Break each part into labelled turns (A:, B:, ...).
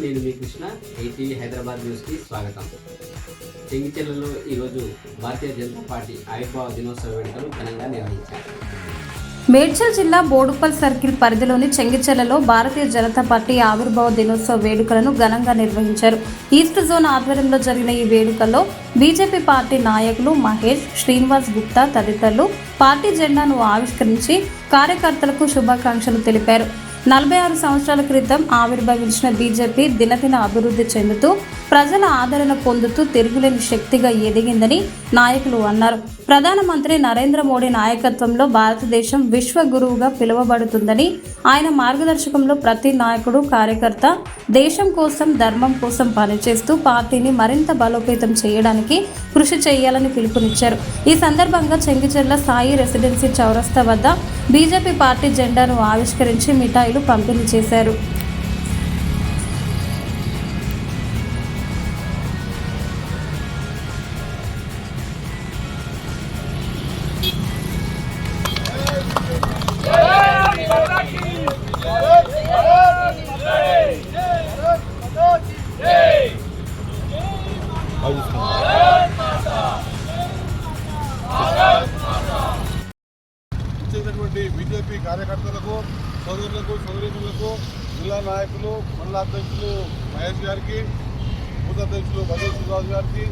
A: నేను మీ కృష్ణ. ఈటీవీ హైదరాబాద్ న్యూస్కి స్వాగతం. చెంగిచెర్లలో ఈరోజు భారతీయ జనతా పార్టీ ఆవిర్భావ దినోత్సవ వేడుకలు ఘనంగా నిర్వహించారు.
B: మేడ్చల్ జిల్లా బోడుపల్ సర్కిల్ పరిధిలోని చెంగిచెర్లలో భారతీయ జనతా పార్టీ ఆవిర్భావ దినోత్సవ వేడుకలను ఘనంగా నిర్వహించారు. ఈస్ట్ జోన్ ఆధ్వర్యంలో జరిగిన ఈ వేడుకల్లో బీజేపీ పార్టీ నాయకులు మహేష్, శ్రీనివాస్ గుప్తా తదితరులు పార్టీ జెండాను ఆవిష్కరించి కార్యకర్తలకు శుభాకాంక్షలు తెలిపారు. 46 సంవత్సరాల క్రితం ఆవిర్భవించిన బీజేపీ దినదిన అభివృద్ధి చెందుతూ ప్రజల ఆదరణ పొందుతూ తిరుగులేని శక్తిగా ఎదిగిందని నాయకులు అన్నారు. ప్రధానమంత్రి నరేంద్ర మోడీ నాయకత్వంలో భారతదేశం విశ్వ గురువుగా పిలువబడుతుందని, ఆయన మార్గదర్శకంలో ప్రతి నాయకుడు, కార్యకర్త దేశం కోసం, ధర్మం కోసం పనిచేస్తూ పార్టీని మరింత బలోపేతం చేయడానికి కృషి చేయాలని పిలుపునిచ్చారు. ఈ సందర్భంగా చెంగిచెర్ల సాయి రెసిడెన్సీ చౌరస్తా వద్ద బీజేపీ పార్టీ జెండాను ఆవిష్కరించి మిఠాయిలు పంపిణీ చేశారు.
C: బీజేపీ కార్యకర్తలకు, సోదరులకు, సోదరీమణులకు, జిల్లా నాయకులు, మండల అధ్యక్షులు మహేష్ గారికి, బూత్ అధ్యక్షులు బజల్ శ్రీనివాస్ గారికి,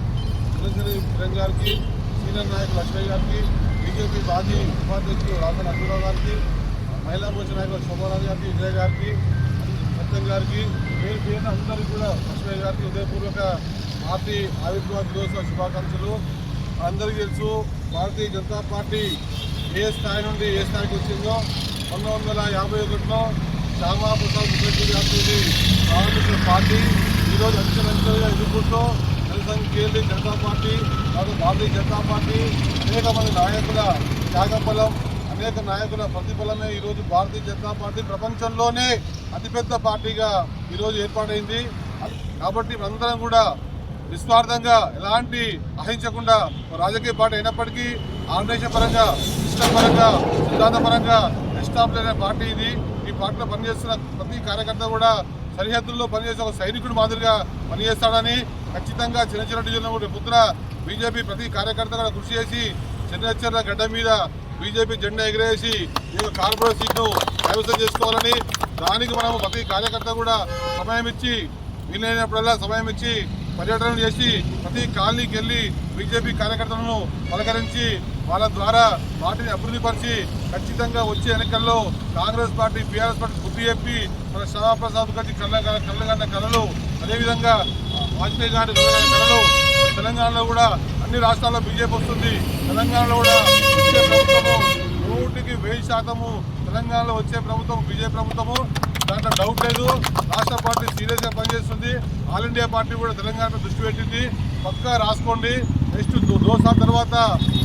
C: చిరంజీవి కిరణ్ గారికి, సీనియర్ నాయకులు లక్ష్మయ్య గారికి, బీజేపీ మాజీ ఉపాధ్యక్షులు రాజన్ అర్జునరావు గారికి, మహిళా మోర్చా నాయకులు శోభారాజు గారికి, విజయ్ గారికి, సత్యం గారికి, పేరు పేరున అందరికీ కూడా లక్ష్మయ్య గారికి హృదయపూర్వక పార్టీ ఆవిర్భావ దినోత్సవ శుభాకాంక్షలు. అందరికీ తెలుసు, భారతీయ జనతా పార్టీ ఏ స్థాయి నుండి ఏ స్థాయికి వచ్చిందో 1951లో శ్యామాప్రసాద్ ముఖర్జీ గారి ప్రారంభించిన పార్టీ ఈరోజు అంచెలంచెలుగా ఎదుర్కొంటూ జనసంఖ్యలు జనతా పార్టీ, భారతీయ జనతా పార్టీ అనేక మంది నాయకుల త్యాగఫలం, అనేక నాయకుల ప్రతిఫలమే ఈరోజు భారతీయ జనతా పార్టీ ప్రపంచంలోనే అతిపెద్ద పార్టీగా ఈరోజు ఏర్పాటైంది. కాబట్టి అందరం కూడా నిస్వార్థంగా, ఎలాంటి అహింసకుండా రాజకీయ పార్టీ అయినప్పటికీ ఆర్గనైజేషన్ పరంగా, సిస్టమ్ పరంగా, సిద్ధాంత పరంగా ఎస్టాబ్లిష్ అయిన పార్టీ ఇది. ఈ పార్టీలో పనిచేస్తున్న ప్రతి కార్యకర్త కూడా సరిహద్దుల్లో పనిచేసే ఒక సైనికుడు మాదిరిగా పనిచేస్తాడని ఖచ్చితంగా చిన్న డివిజన్లో పొద్దున బీజేపీ ప్రతి కార్యకర్త కూడా కృషి చేసి చెన్నెచ్చర్ల గడ్డ మీద బీజేపీ జెండా ఎగిరేసి ఈ కార్పొరేట్ సీట్ను కైవసం చేసుకోవాలని, దానికి మనము ప్రతి కార్యకర్త కూడా సమయం ఇచ్చి, వీలైనప్పుడల్లా సమయం ఇచ్చి పర్యటనలు చేసి ప్రతి కాలనీకి వెళ్ళి బీజేపీ కార్యకర్తలను పలకరించి వాళ్ళ ద్వారా పార్టీని అభివృద్ధిపరిచి ఖచ్చితంగా వచ్చే ఎన్నికల్లో కాంగ్రెస్ పార్టీ, బీఆర్ఎస్ పార్టీ గుర్తు చెప్పి మన శ్యామాప్రసాద్ ముఖర్జీ కళ్ళగన్న కళలు, అదేవిధంగా వాజ్పేయి గారి కళలు, తెలంగాణలో కూడా అన్ని రాష్ట్రాల్లో బీజేపీ వస్తుంది. తెలంగాణలో కూడా వచ్చే ప్రభుత్వము 100% తెలంగాణలో వచ్చే ప్రభుత్వం బీజేపీ ప్రభుత్వము, దాంట్లో డౌట్ లేదు. రాష్ట్ర పార్టీ సీరియస్గా పనిచేస్తుంది. ఆల్ ఇండియా పార్టీ కూడా తెలంగాణ దృష్టి పెట్టింది. పక్కా రాసుకోండి. నెక్స్ట్ 2 సార్లు తర్వాత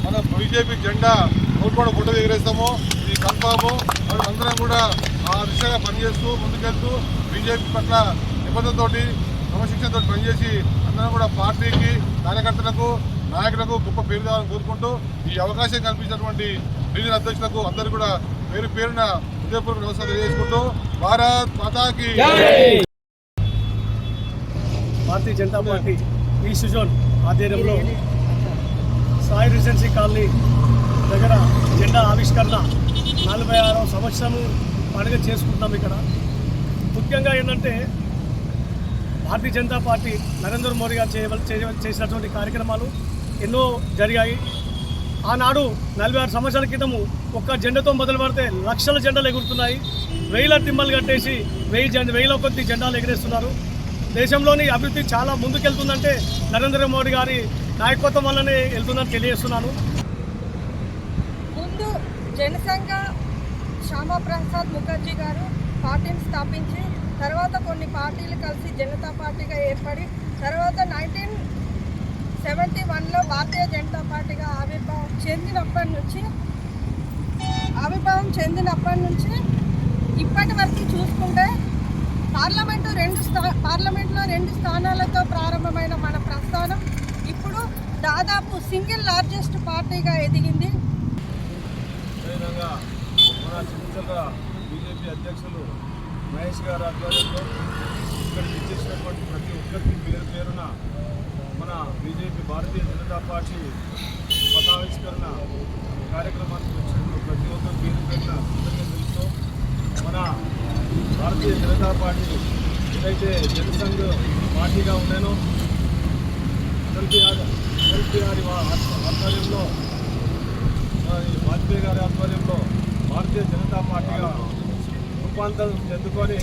C: మన బీజేపీ జెండా నోట్పాడు గుడ్డ ఎగిరేస్తాము. ఇది కన్ఫాము. అందరం కూడా ఆ దిశగా పనిచేస్తూ ముందుకెళ్తూ బీజేపీ పట్ల నిబద్ధతతోటి, క్రమశిక్షణతో పనిచేసి అందరం కూడా పార్టీకి, కార్యకర్తలకు, నాయకులకు గొప్ప పేరు కావాలని కోరుకుంటూ ఈ అవకాశం కల్పించినటువంటి డివిజన్ అధ్యక్షులకు అందరూ కూడా పేరు పేరున హృదయపూర్వక నమస్కారం తెలియజేసుకుంటూ భారత్ మాతాకి.
D: Bharatiya Janata party east zone ఆధ్వర్యంలో సాయి రెసిడెన్సీ కాలనీ దగ్గర జెండా ఆవిష్కరణ 46వ సంవత్సరము పండుగ చేసుకుంటున్నాం. ఇక్కడ ముఖ్యంగా ఏంటంటే భారతీయ జనతా పార్టీ నరేంద్ర మోడీ గారు చేసినటువంటి కార్యక్రమాలు ఎన్నో జరిగాయి. ఆనాడు 46 సంవత్సరాల క్రితము ఒక్క జెండాతో మొదలు పెడితే లక్షల జెండాలు ఎగురుతున్నాయి. 1000 తిమ్మలు కట్టేసి 1000 కొద్ది జెండాలు ఎగరేస్తున్నారు. దేశంలోని అభివృద్ధి చాలా ముందుకెళ్తుందంటే నరేంద్ర మోడీ గారి నాయకత్వం వల్లనే వెళ్తుందని తెలియజేస్తున్నాను.
E: ముందు జనసంఘ శ్యామాప్రసాద్ ముఖర్జీ గారు పార్టీని స్థాపించి, తర్వాత కొన్ని పార్టీలు కలిసి జనతా పార్టీగా ఏర్పడి, తర్వాత 1971లో భారతీయ జనతా పార్టీగా ఆవిర్భావం చెందినప్పటి నుంచి ఇప్పటి వరకు చూసుకుంటే పార్లమెంట్లో 2 స్థానాలతో ప్రారంభమైన మన ప్రస్థానం ఇప్పుడు దాదాపు సింగిల్ లార్జెస్ట్ పార్టీగా ఎదిగింది.
C: అదేవిధంగా మన చిన్న బీజేపీ అధ్యక్షులు మహేష్ గారి ఆధ్వర్యంలో ఇక్కడికి ఇచ్చేసినటువంటి ప్రతి ఒక్కరికి పేరు పేరున మన బీజేపీ భారతీయ జనతా పార్టీ పతావిష్కరణ కార్యక్రమానికి వచ్చినప్పుడు ప్రతి ఒక్క పేరు పేరున కృతజ్ఞతలతో మన భారతీయ జనతా పార్టీ ఏదైతే జనసంఘ్ పార్టీగా ఉండేనో ఎల్పిఆర్ ఆధ్వర్యంలో వాజ్పేయి గారి ఆధ్వర్యంలో భారతీయ జనతా పార్టీగా రూపాంతరం చెందుకొని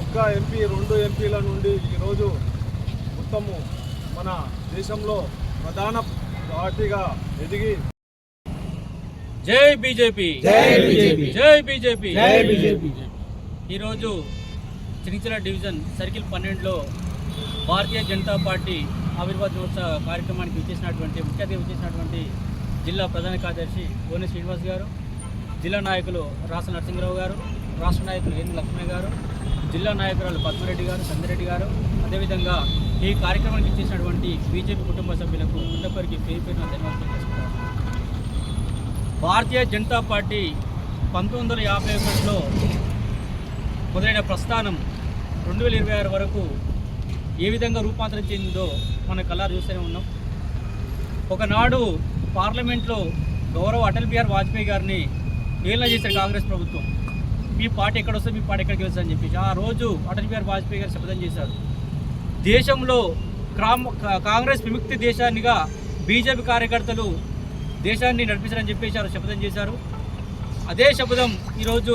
C: ఒక్క ఎంపీ 2 ఎంపీల నుండి ఈరోజు మొత్తము మన దేశంలో ప్రధాన పార్టీగా ఎదిగి
F: జై బీజేపీ జై బీజేపీ జై బీజేపీ జై బీజేపీ. ఈరోజు చినిచల division circle 12లో Bharatiya Janata party ఆవిర్భావ దినోత్సవ కార్యక్రమానికి విచ్చేసినటువంటి ముఖ్య అతిథిగా విచ్చేసినటువంటి జిల్లా ప్రధాన కార్యదర్శి కోనె శ్రీనివాస్ గారు, జిల్లా నాయకులు రాస నరసింహరావు గారు, రాష్ట్ర నాయకులు ఎన్ లక్ష్మయ్య గారు, జిల్లా నాయకురాలు పద్మరెడ్డి గారు, సందిరెడ్డి గారు, అదేవిధంగా ఈ కార్యక్రమానికి ఇచ్చేసినటువంటి బీజేపీ కుటుంబ సభ్యులకు ప్రతి ఒక్కరికి పేరు పేరున ధన్యవాదాలు చేసుకుంటారు. భారతీయ జనతా పార్టీ 1951లో మొదలైన ప్రస్థానం 2026 వరకు ఏ విధంగా రూపాంతరం చెందిందో మన కళ్ళారు చూస్తూనే ఉన్నాం. ఒకనాడు పార్లమెంట్లో గౌరవ అటల్ బిహారీ వాజ్పేయి గారిని ఏలన చేశారు కాంగ్రెస్ ప్రభుత్వం. మీ పార్టీ ఎక్కడ వస్తే మీ పార్టీ ఎక్కడికి వెళ్తుంది అని చెప్పేసి ఆ రోజు అటల్ బిహారీ వాజ్పేయి గారు శపథం చేశారు. దేశంలో కాంగ్రెస్ విముక్తి దేశాన్నిగా బీజేపీ కార్యకర్తలు దేశాన్ని నడిపించారని చెప్పేసి వారు శపథం చేశారు. అదే శపథం ఈరోజు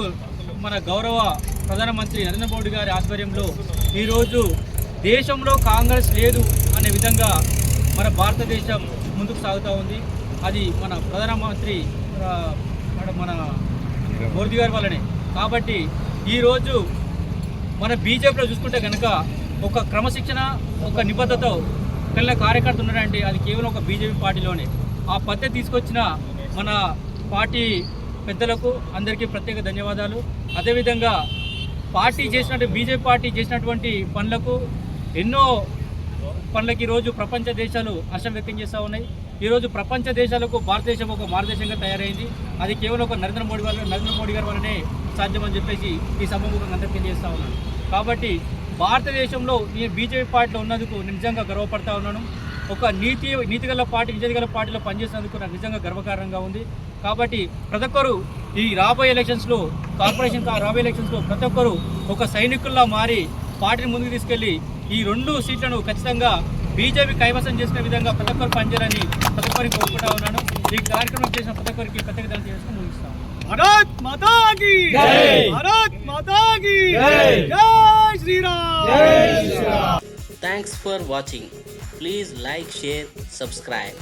F: మన గౌరవ ప్రధానమంత్రి నరేంద్ర మోడీ గారి ఆధ్వర్యంలో ఈరోజు దేశంలో కాంగ్రెస్ లేదు అనే విధంగా మన భారతదేశం ముందుకు సాగుతూ ఉంది. అది మన ప్రధానమంత్రి మన మోదీ గారి వల్లనే. కాబట్టి ఈరోజు మన బీజేపీలో చూసుకుంటే కనుక ఒక క్రమశిక్షణ, ఒక నిబద్ధత కలిగిన కార్యకర్త ఉన్నారంటే అది కేవలం ఒక బీజేపీ పార్టీలోనే. ఆ పద్ధతి తీసుకొచ్చిన మన పార్టీ పెద్దలకు అందరికీ ప్రత్యేక ధన్యవాదాలు. అదేవిధంగా బీజేపీ పార్టీ చేసినటువంటి పనులకు ఎన్నో పనులకి ఈరోజు ప్రపంచ దేశాలు హర్షం వ్యక్తం చేస్తూ ఉన్నాయి. ఈరోజు ప్రపంచ దేశాలకు భారతదేశం ఒక మార్గదర్శకంగా తయారైంది. అది కేవలం ఒక నరేంద్ర మోడీ గారి వల్లనే సాధ్యమని చెప్పేసి ఈ సభముఖంగా అందరికీ తెలియజేస్తూ ఉన్నాను. కాబట్టి భారతదేశంలో ఈ బీజేపీ పార్టీలో ఉన్నందుకు నిజంగా గర్వపడతా ఉన్నాను. ఒక నీతిగల పార్టీ, నిజగల పార్టీలో పనిచేసినందుకు నాకు నిజంగా గర్వకారణంగా ఉంది. కాబట్టి ప్రతి ఒక్కరు ఈ రాబోయే ఎలక్షన్స్లో ప్రతి ఒక్కరు ఒక సైనికుల్లా మారి పార్టీని ముందుకు తీసుకెళ్లి ఈ 2 సీట్లను ఖచ్చితంగా బీజేపీ కైవసం చేసిన విధంగా ప్రతి ఒక్కరు పనిచేయాలని ప్రతి ఒక్కరికి కోరుకుంటా ఉన్నాను. ఈ కార్యక్రమం చేసిన ప్రతి ఒక్కరికి ప్రత్యేక ధన్యవాదాలు చేసుకుని ముగిస్తాను.
D: భారత్ మాతా కీ జై, భారత్ మాతా కీ జై, జై శ్రీరామ్, జై Sriram.
G: Thanks for watching. Please like, share, subscribe.